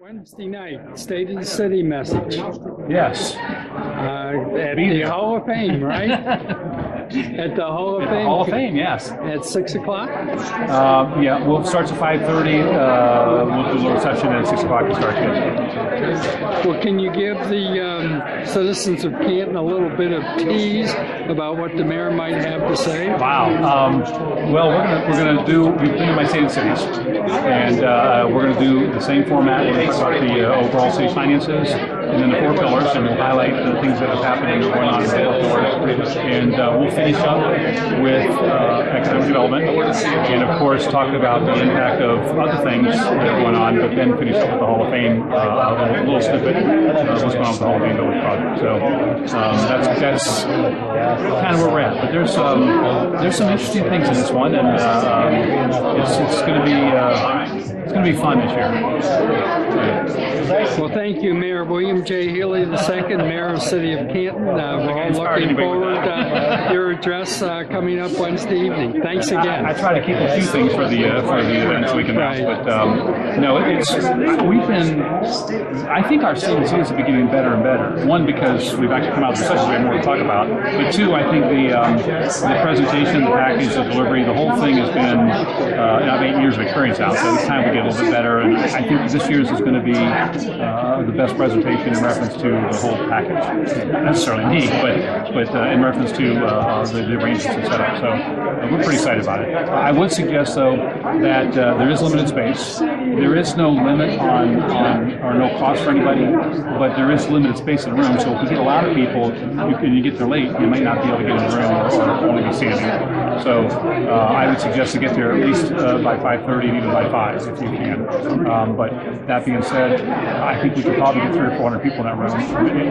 Wednesday night, State of the City message. Yes. At the Hall of Fame, right? At the Hall of Fame. Hall of Fame, yes. At 6 o'clock? Yeah, we'll start at 5:30. We'll do a little reception, and at 6 o'clock we start it. Well, can you give the citizens of Canton a little bit of tease about what the mayor might have to say? Wow. Well, we're gonna do. We've been to my state and cities, and we're gonna do the same format. We're gonna talk about the overall city finances, and then the four pillars, and we'll highlight the things that have happened and going on in the four pillars. And we'll finish up with economic development, and of course talk about the impact of other things that are going on, but then finish up with the Hall of Fame, a little snippet of what's going on with the Hall of Fame Village project. So that's kind of where we're at. But there's some interesting things in this one, and it's going to be fun this year. Well, thank you, Mayor William J. Healy II, Mayor of the City of Canton. We're all looking forward to your address coming up Wednesday evening. Thanks again. I try to keep a few things for the event so we can announce, but no, I think our city is getting better and better. One, because we've actually come out of recession, we have more to talk about. But two, I think the presentation, the package, the delivery, the whole thing has been, I've 8 years of experience now, so each time we get a little bit better. And I think this year's is going to be the best presentation in reference to the whole package. Not necessarily me, but in reference to the arrangements and setup. So we're pretty excited about it. I would suggest, though, that there is limited space. There is no limit or no cost for anybody, but there is limited space in the room. So if we get a lot of people and you get there late, you might not be able to get in the room or only be standing. So I would suggest to get there at least by 5:30 and even by 5 if you can. But that being said, I think we could probably get 300 or 400 people in that room,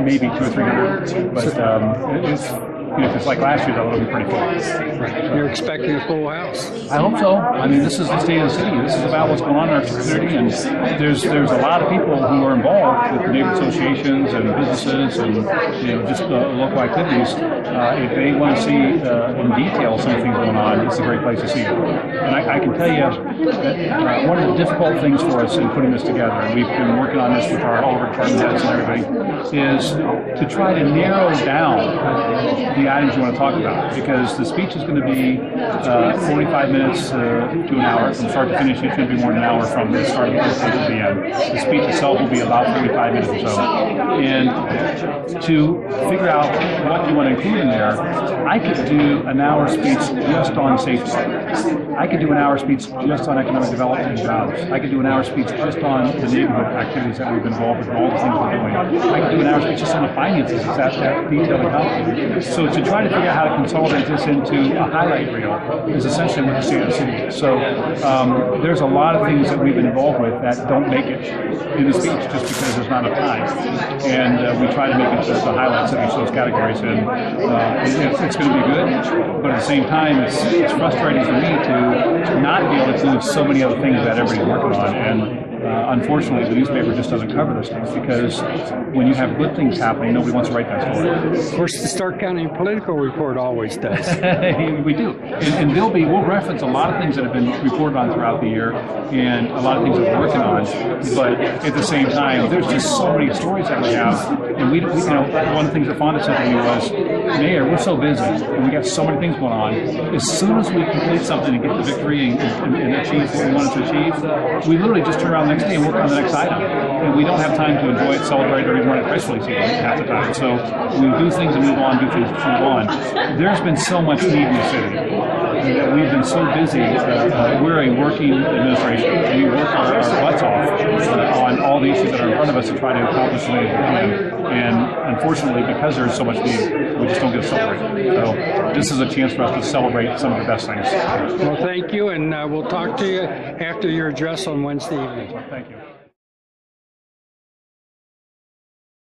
maybe 200 or 300. But if it's like last year, that would be pretty full. You're expecting a full house? I hope so. I mean, this is the state of the city. This is about what's going on in our community, and there's a lot of people who are involved with the neighborhood associations and businesses and just local activities. If they want to see in detail some things going on, it's a great place to see it. And I can tell you that one of the difficult things for us in putting this together, and we've been working on this with all of our department heads and everybody, is to try to narrow down the items you want to talk about, because the speech is going to be 45 minutes to an hour from start to finish. It shouldn't be more than an hour from the start of the presentation to the end. The speech itself will be about 45 minutes or so. And to figure out what you want to include in there, I could do an hour speech just on safety. I could do an hour speech just on economic development and jobs. I could do an hour speech just on the neighborhood activities that we've been involved with and all the things we're doing. I could do an hour speech just on the finances. It's that detailed and complicated. So to try to figure out how to consolidate this into a highlight reel is essentially what the state of the city is. So there's a lot of things that we've been involved with that don't make it in the speech just because there's not enough time. And we try to make it just the highlights of each of those categories. And it's going to be good, but at the same time, it's frustrating for me to not be able to include so many other things that everybody's working on. And unfortunately, the newspaper just doesn't cover those things, because when you have good things happening, nobody wants to write that story. Of course, the Stark County Political Report always does. We do. And we'll reference a lot of things that have been reported on throughout the year and a lot of things that we're working on. But at the same time, there's just so many stories that we have. And we one of the things that Fonda said to me was, Mayor, we're so busy and we got so many things going on. As soon as we complete something and get the victory and achieve what we wanted to achieve, we literally just turn around the next day and work on the next item. And we don't have time to enjoy it, celebrate, or even write a press release half the time. So we do things and move on, do things and move on. There's been so much need in the city. We've been so busy. We're a working administration. We work our butts off on all the issues that are in front of us to try to accomplish what we can. And unfortunately, because there's so much need, we just don't get to celebrate. So this is a chance for us to celebrate some of the best things. Well, thank you, and we'll talk to you after your address on Wednesday evening. Thank you.